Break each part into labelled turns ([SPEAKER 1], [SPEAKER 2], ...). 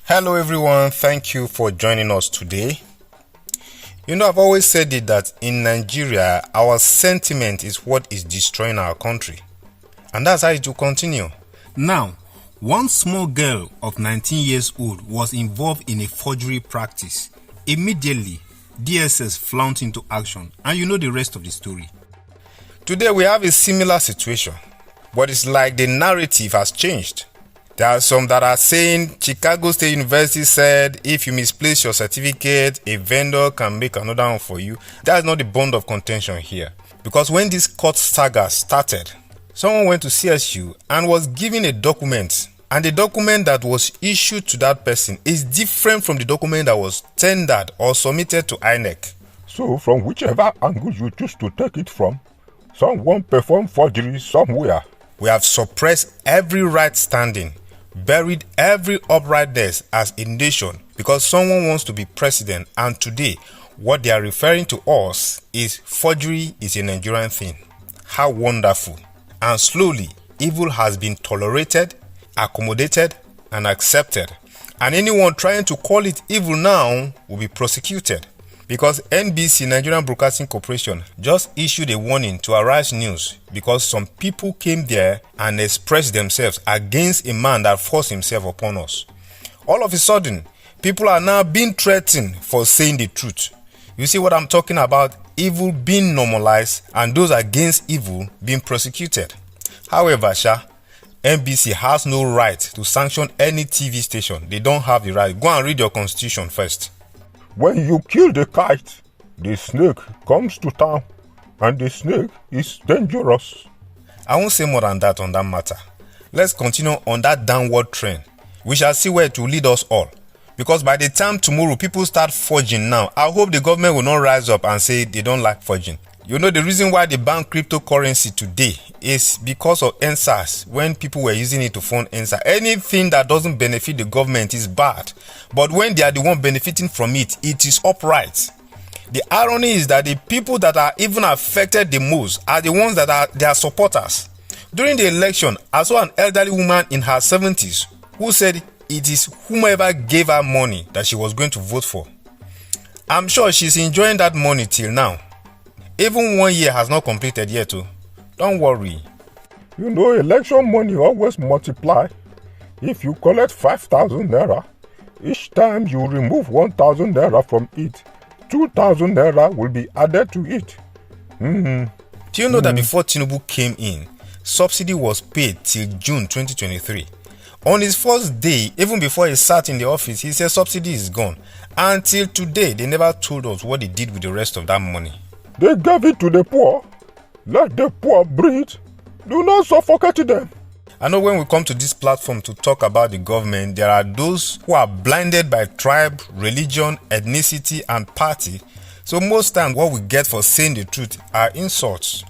[SPEAKER 1] Hello everyone, thank you for joining us today. I've always said it that in Nigeria, our sentiment is what is destroying our country. And that's how it will continue.
[SPEAKER 2] Now, one small girl of 19 years old was involved in a forgery practice. Immediately, DSS flounced into action, and you know the rest of the story.
[SPEAKER 1] Today we have a similar situation, but it's like the narrative has changed. There are some that are saying Chicago State University said if you misplace your certificate, a vendor can make another one for you. That's not the bone of contention here. Because when this court saga started, someone went to CSU and was given a document. And the document that was issued to that person is different from the document that was tendered or submitted to INEC.
[SPEAKER 3] So from whichever angle you choose to take it from, someone performed forgery somewhere.
[SPEAKER 1] We have suppressed every right standing, buried every uprightness as a nation because someone wants to be president, and today what they are referring to us is forgery is a Nigerian thing. How wonderful. And slowly evil has been tolerated, accommodated and accepted, and anyone trying to call it evil now will be prosecuted. Because NBC, Nigerian Broadcasting Corporation, just issued a warning to Arise News because some people came there and expressed themselves against a man that forced himself upon us. All of a sudden, people are now being threatened for saying the truth. You see what I'm talking about? Evil being normalized and those against evil being prosecuted. However, NBC has no right to sanction any TV station. They don't have the right. Go and read your constitution first.
[SPEAKER 3] When you kill the kite, the snake comes to town, and the snake is dangerous.
[SPEAKER 1] I won't say more than that on that matter. Let's continue on that downward trend. We shall see where it will lead us all. Because by the time tomorrow people start forging now, I hope the government will not rise up and say they don't like forging. The reason why they banned cryptocurrency today is because of NSAS, when people were using it to fund NSAS. Anything that doesn't benefit the government is bad. But when they are the one benefiting from it, it is upright. The irony is that the people that are even affected the most are the ones that are their supporters. During the election, I saw an elderly woman in her 70s who said it is whomever gave her money that she was going to vote for. I'm sure she's enjoying that money till now. Even 1 year has not completed yet too. Don't worry.
[SPEAKER 3] Election money always multiply. If you collect 5,000 naira, each time you remove 1,000 naira from it, 2,000 naira will be added to it.
[SPEAKER 1] Do you know that before Tinubu came in, subsidy was paid till June 2023? On his first day, even before he sat in the office, he said subsidy is gone. Until today, they never told us what they did with the rest of that money.
[SPEAKER 3] They gave it to the poor. Let the poor breathe. Do not suffocate them.
[SPEAKER 1] I know when we come to this platform to talk about the government, there are those who are blinded by tribe, religion, ethnicity, and party. So most times what we get for saying the truth are insults.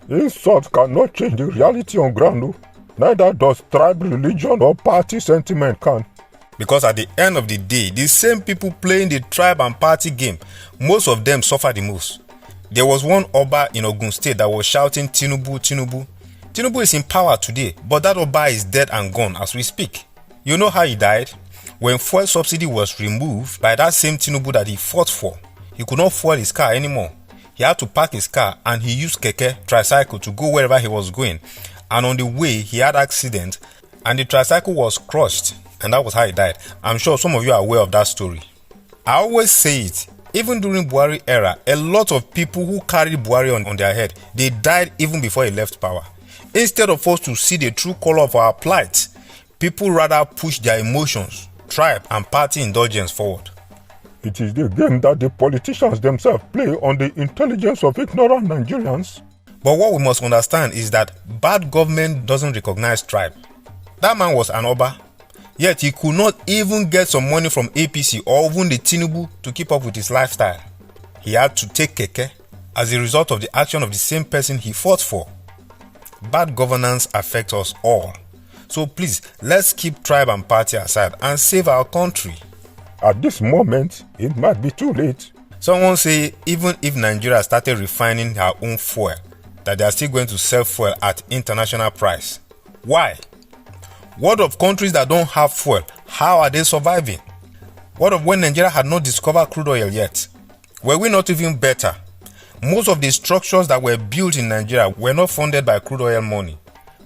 [SPEAKER 3] Insults cannot change the reality on ground. Neither does tribe, religion, or party sentiment can.
[SPEAKER 1] Because at the end of the day, the same people playing the tribe and party game, most of them suffer the most. There was one Oba in Ogun State that was shouting Tinubu, Tinubu. Tinubu is in power today, but that Oba is dead and gone as we speak. You know how he died? When fuel subsidy was removed by that same Tinubu that he fought for, he could not fuel his car anymore. He had to park his car and he used keke, tricycle to go wherever he was going. And on the way, he had an accident and the tricycle was crushed, and that was how he died. I'm sure some of you are aware of that story. I always say it. Even during Buhari era, a lot of people who carried Buhari on their head, they died even before he left power. Instead of us to see the true color of our plight, people rather push their emotions, tribe and party indulgence forward.
[SPEAKER 3] It is the game that the politicians themselves play on the intelligence of ignorant Nigerians.
[SPEAKER 1] But what we must understand is that bad government doesn't recognize tribe. That man was an Oba. Yet he could not even get some money from APC or even the Tinubu to keep up with his lifestyle. He had to take keke as a result of the action of the same person he fought for. Bad governance affects us all. So please, let's keep tribe and party aside and save our country.
[SPEAKER 3] At this moment, it might be too late.
[SPEAKER 1] Someone say even if Nigeria started refining her own fuel, that they are still going to sell fuel at international price. Why? What of countries that don't have fuel How are they surviving? What of when Nigeria had not discovered crude oil yet? Were we not even better? Most of the structures that were built in Nigeria were not funded by crude oil money.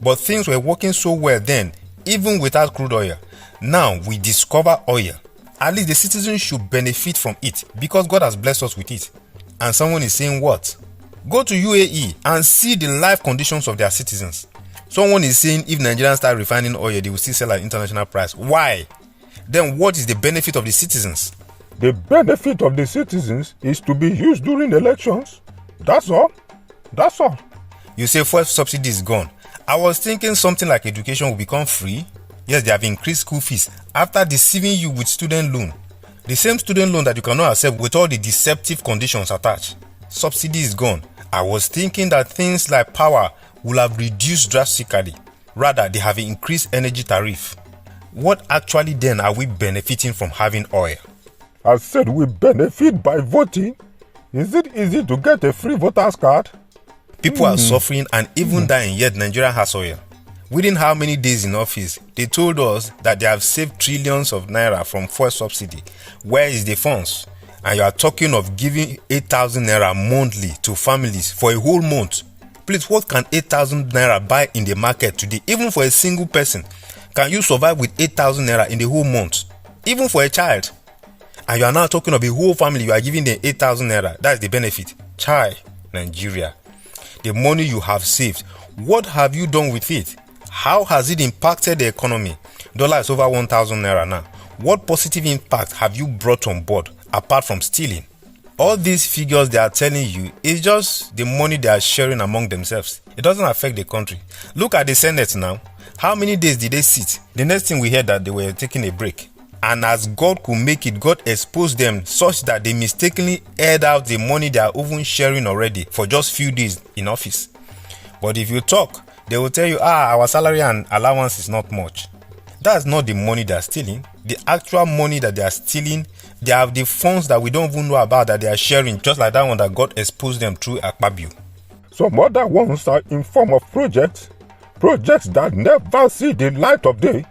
[SPEAKER 1] But things were working so well then, even without crude oil. Now we discover oil. At least the citizens should benefit from it because God has blessed us with it. And someone is saying what? Go to UAE and see the life conditions of their citizens. Someone is saying if Nigerians start refining oil, they will still sell at international price. Why? Then what is the benefit of the citizens?
[SPEAKER 3] The benefit of the citizens is to be used during elections. That's all. That's all.
[SPEAKER 1] You say fuel subsidy is gone. I was thinking something like education will become free. Yes, they have increased school fees after deceiving you with student loan. The same student loan that you cannot accept with all the deceptive conditions attached. Subsidy is gone. I was thinking that things like power will have reduced drastically. Rather, they have increased energy tariff. What actually then are we benefiting from having oil?
[SPEAKER 3] I said we benefit by voting. Is it easy to get a free voter's card?
[SPEAKER 1] People are suffering and even dying, yet Nigeria has oil. Within how many days in office, they told us that they have saved trillions of naira from fuel subsidy. Where is the funds? And you are talking of giving 8,000 naira monthly to families for a whole month. Please, what can 8,000 naira buy in the market today? Even for a single person, can you survive with 8,000 naira in the whole month? Even for a child. And you are now talking of a whole family, you are giving them 8,000 naira. That's the benefit. Chai, Nigeria. The money you have saved, what have you done with it? How has it impacted the economy? Dollar is over 1,000 naira now. What positive impact have you brought on board apart from stealing? All these figures they are telling you is just the money they are sharing among themselves. It doesn't affect the country. Look at the Senate now. How many days did they sit? The next thing we heard that they were taking a break. And as God could make it, God exposed them such that they mistakenly aired out the money they are even sharing already for just few days in office. But if you talk, they will tell you, our salary and allowance is not much. That's not the money they are stealing. The actual money that they are stealing, they have the funds that we don't even know about that they are sharing, just like that one that God exposed them through Akpabio.
[SPEAKER 3] Some other ones are in form of projects that never see the light of day,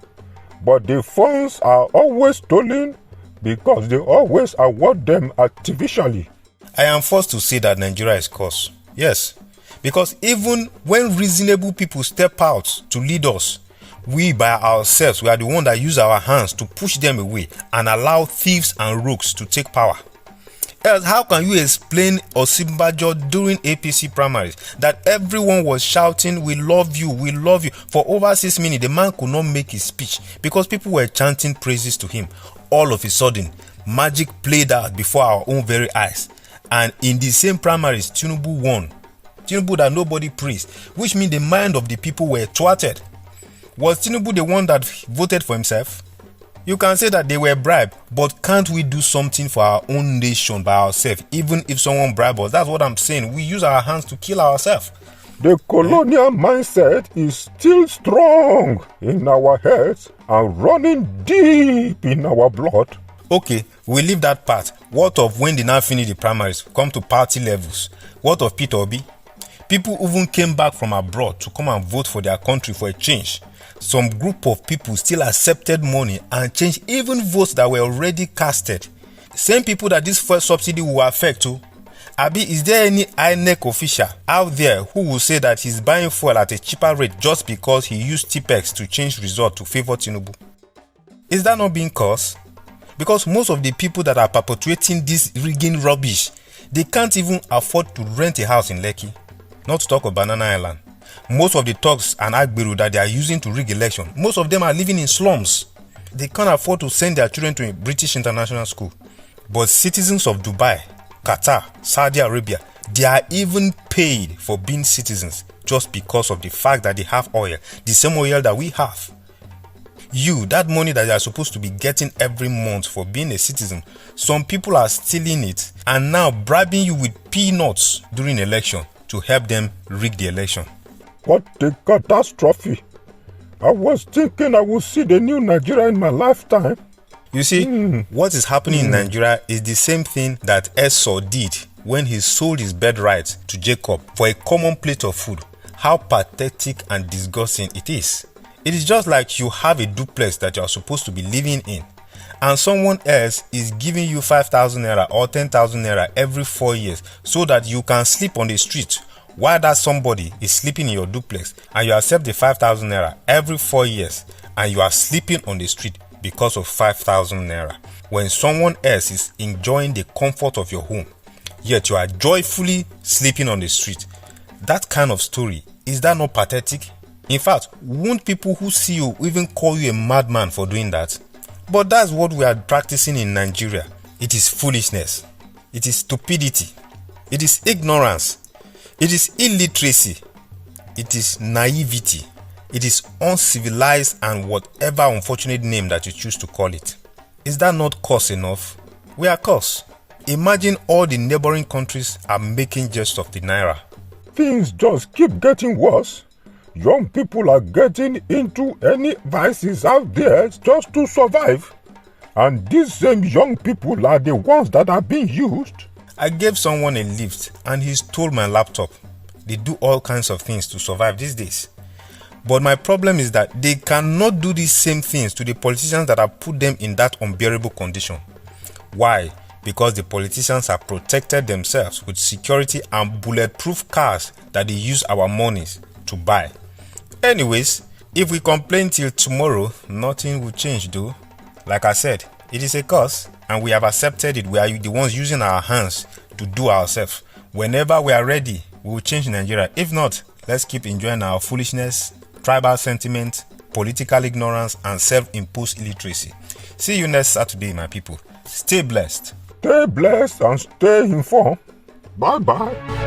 [SPEAKER 3] but the funds are always stolen because they always award them artificially.
[SPEAKER 1] I am forced to say that Nigeria is cursed. Yes, because even when reasonable people step out to lead us, we by ourselves, we are the one that use our hands to push them away and allow thieves and rogues to take power. Else, how can you explain Osinbajo during APC primaries that everyone was shouting, we love you, we love you. For over 6 minutes, the man could not make his speech because people were chanting praises to him. All of a sudden, magic played out before our own very eyes. And in the same primaries, Tinubu won. Tinubu that nobody praised, which means the mind of the people were thwarted. Was Tinubu the one that voted for himself? You can say that they were bribed, but can't we do something for our own nation by ourselves, even if someone bribes us? That's what I'm saying. We use our hands to kill ourselves.
[SPEAKER 3] The colonial mindset is still strong in our heads and running deep in our blood.
[SPEAKER 1] Okay, we leave that part. What of when they now finish the primaries, come to party levels? What of Peter Obi? People even came back from abroad to come and vote for their country for a change. Some group of people still accepted money and changed even votes that were already casted. Same people that this first subsidy will affect too. Abi, is there any INEC official out there who will say that he's buying fuel at a cheaper rate just because he used TPEX to change result to favor Tinubu? Is that not being caused? Because most of the people that are perpetuating this rigging rubbish, they can't even afford to rent a house in Lekki. Not to talk of Banana Island. Most of the thugs and Agbiru that they are using to rig election, most of them are living in slums. They can't afford to send their children to a British international school. But citizens of Dubai, Qatar, Saudi Arabia, they are even paid for being citizens just because of the fact that they have oil, the same oil that we have. You, that money that you are supposed to be getting every month for being a citizen, some people are stealing it and now bribing you with peanuts during election to help them rig the election.
[SPEAKER 3] What a catastrophe. I was thinking I would see the new Nigeria in my lifetime.
[SPEAKER 1] You see, what is happening in Nigeria is the same thing that Esau did when he sold his birthright to Jacob for a common plate of food. How pathetic and disgusting it is. It is just like you have a duplex that you are supposed to be living in, and someone else is giving you 5,000 naira or 10,000 naira every 4 years so that you can sleep on the street, while that somebody is sleeping in your duplex, and you accept the 5,000 naira every 4 years and you are sleeping on the street because of 5,000 naira, when someone else is enjoying the comfort of your home, yet you are joyfully sleeping on the street. That kind of story, is that not pathetic? In fact, won't people who see you even call you a madman for doing that? But that's what we are practicing in Nigeria. It is foolishness. It is stupidity. It is ignorance. It is illiteracy. It is naivety. It is uncivilized and whatever unfortunate name that you choose to call it. Is that not cause enough? We are cause. Imagine all the neighboring countries are making jest of the naira.
[SPEAKER 3] Things just keep getting worse. Young people are getting into any vices out there just to survive. And these same young people are the ones that are being used.
[SPEAKER 1] I gave someone a lift and he stole my laptop. They do all kinds of things to survive these days. But my problem is that they cannot do these same things to the politicians that have put them in that unbearable condition. Why? Because the politicians have protected themselves with security and bulletproof cars that they use our monies to buy. Anyways, if we complain till tomorrow, nothing will change though. Like I said, it is a curse and we have accepted it. We are the ones using our hands to do ourselves. Whenever we are ready, we will change Nigeria. If not, let's keep enjoying our foolishness, tribal sentiment, political ignorance, and self-imposed illiteracy. See you next Saturday, my people. Stay blessed.
[SPEAKER 3] Stay blessed and stay informed. Bye-bye.